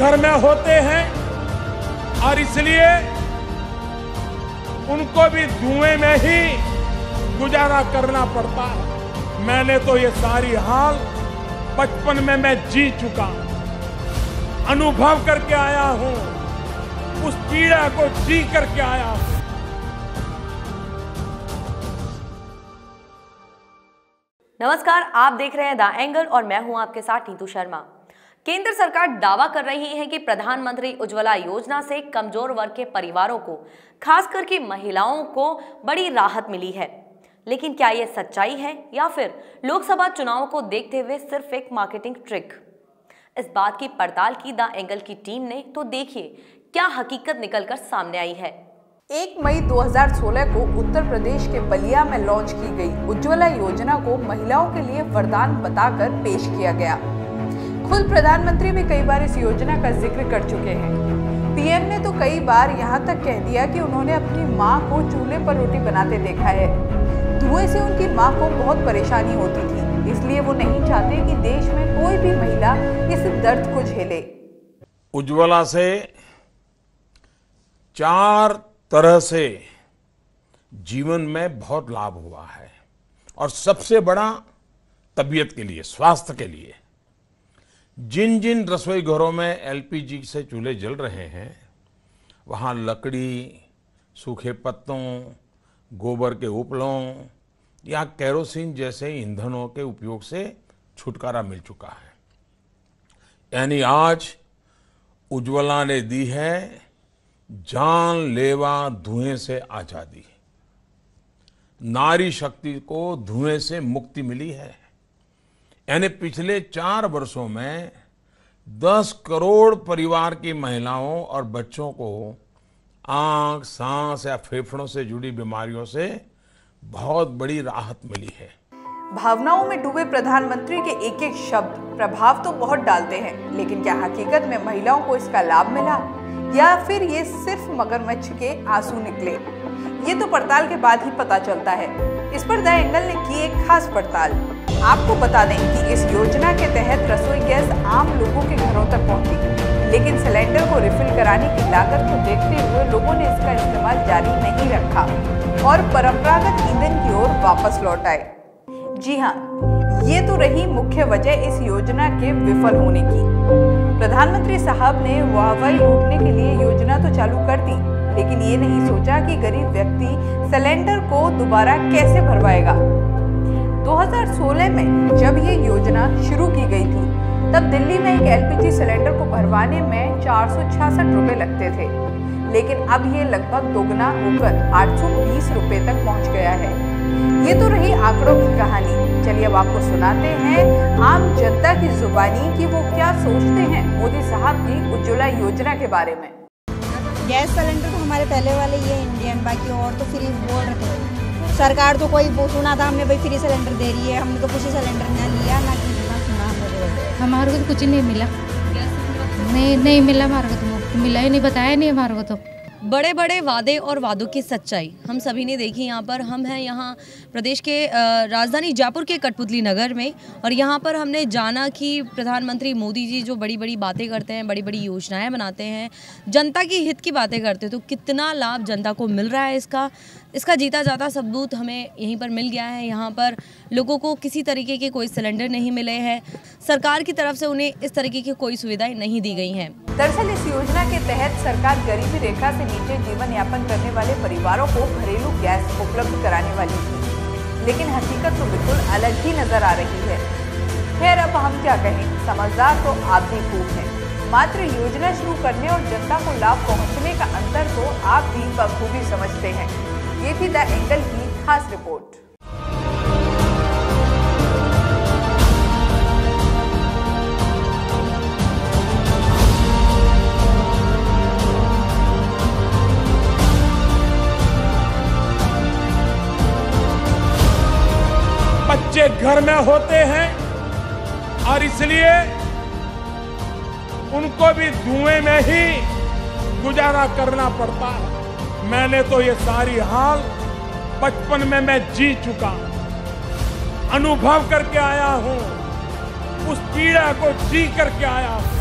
घर में होते हैं और इसलिए उनको भी धुएं में ही गुजारा करना पड़ता है। मैंने तो ये सारी हाल बचपन में मैं जी चुका हूं, अनुभव करके आया हूं, उस पीड़ा को जी करके आया हूं। नमस्कार, आप देख रहे हैं द एंगल और मैं हूं आपके साथ नीतू शर्मा। केंद्र सरकार दावा कर रही है कि प्रधानमंत्री उज्ज्वला योजना से कमजोर वर्ग के परिवारों को, खासकर की महिलाओं को बड़ी राहत मिली है। लेकिन क्या यह सच्चाई है या फिर लोकसभा चुनाव को देखते हुए सिर्फ एक मार्केटिंग ट्रिक? इस बात की पड़ताल की द एंगल की टीम ने, तो देखिए क्या हकीकत निकलकर सामने आई है। 1 मई 2016 को उत्तर प्रदेश के बलिया में लॉन्च की गई उज्ज्वला योजना को महिलाओं के लिए वरदान बताकर पेश किया गया। खुद प्रधानमंत्री भी कई बार इस योजना का जिक्र कर चुके हैं। पीएम ने तो कई बार यहां तक कह दिया कि उन्होंने अपनी मां को चूल्हे पर रोटी बनाते देखा है। धुएं से उनकी मां को बहुत परेशानी होती थी, इसलिए वो नहीं चाहते कि देश में कोई भी महिला इस दर्द को झेले। उज्ज्वला से 4 तरह से जीवन में बहुत लाभ हुआ है और सबसे बड़ा तबीयत के लिए, स्वास्थ्य के लिए। जिन जिन रसोई घरों में एलपीजी से चूल्हे जल रहे हैं, वहां लकड़ी, सूखे पत्तों, गोबर के उपलों या केरोसिन जैसे ईंधनों के उपयोग से छुटकारा मिल चुका है। यानी आज उज्ज्वला ने दी है जानलेवा धुएं से आजादी। नारी शक्ति को धुएं से मुक्ति मिली है। यानी पिछले 4 वर्षों में 10 करोड़ परिवार की महिलाओं और बच्चों को आंख, सांस या फेफड़ों से जुड़ी बीमारियों से बहुत बड़ी राहत मिली है। भावनाओं में डूबे प्रधानमंत्री के एक एक शब्द प्रभाव तो बहुत डालते हैं, लेकिन क्या हकीकत में महिलाओं को इसका लाभ मिला या फिर ये सिर्फ मगरमच्छ के आंसू निकले? ये तो पड़ताल के बाद ही पता चलता है। इस पर द एंगल ने की एक खास पड़ताल। आपको बता दें कि इस योजना के तहत रसोई गैस आम लोगों के घरों तक पहुंची, लेकिन सिलेंडर को रिफिल कराने की लागत को देखते हुए लोगों ने इसका इस्तेमाल जारी नहीं रखा और परंपरागत ईंधन की ओर वापस लौट आए। जी हाँ, ये तो रही मुख्य वजह इस योजना के विफल होने की। प्रधानमंत्री साहब ने वाहवाही लूटने के लिए योजना तो चालू कर दी, लेकिन ये नहीं सोचा कि गरीब व्यक्ति सिलेंडर को दोबारा कैसे भरवाएगा। 2016 में जब ये योजना शुरू की गई थी, तब दिल्ली में एक एलपीजी सिलेंडर को भरवाने में 466 रुपए लगते थे, लेकिन अब ये लगभग दोगुना होकर 820 रुपए तक पहुंच गया है। ये तो रही आंकड़ों की कहानी। चलिए अब आपको सुनाते हैं आम जनता की जुबानी कि वो क्या सोचते हैं मोदी साहब की उज्ज्वला योजना के बारे में। गैस सिलेंडर तो हमारे पहले वाले ये इंडियन, बाकी और तो फ्री बोल रहे थे। सरकार तो कोई वो सुना था हमने, भाई फ्री सिलेंडर दे रही है, हमने तो कुछ सिलेंडर ना लिया ना सुना हमारे को तो कुछ नहीं मिला। नहीं मिला हमारे को, तो मिला ही नहीं, बताया नहीं हमारे को। तो बड़े बड़े वादे और वादों की सच्चाई हम सभी ने देखी। यहाँ पर हम हैं यहाँ प्रदेश के राजधानी जयपुर के कठपुतली नगर में, और यहाँ पर हमने जाना कि प्रधानमंत्री मोदी जी जो बड़ी बड़ी बातें करते हैं, बड़ी बड़ी योजनाएं बनाते हैं, जनता की हित की बातें करते हैं, तो कितना लाभ जनता को मिल रहा है इसका जीता जाता सबूत हमें यहीं पर मिल गया है। यहाँ पर लोगों को किसी तरीके के कोई सिलेंडर नहीं मिले हैं, सरकार की तरफ से उन्हें इस तरीके की कोई सुविधाएं नहीं दी गई हैं। दरअसल इस योजना के तहत सरकार गरीबी रेखा से नीचे जीवन यापन करने वाले परिवारों को घरेलू गैस उपलब्ध कराने वाली थी, लेकिन हकीकत तो बिल्कुल अलग ही नजर आ रही है। खैर अब हम क्या कहें, समझदार तो आप भी खूब हैं। मात्र योजना शुरू करने और जनता को लाभ पहुंचने का अंतर तो आप भी बखूबी समझते हैं। ये थी द एंगल की खास रिपोर्ट। बच्चे घर में होते हैं और इसलिए उनको भी धुएं में ही गुजारा करना पड़ता है। मैंने तो ये सारी हाल बचपन में मैं जी चुका हूं, अनुभव करके आया हूं, उस पीड़ा को जी करके आया हूं।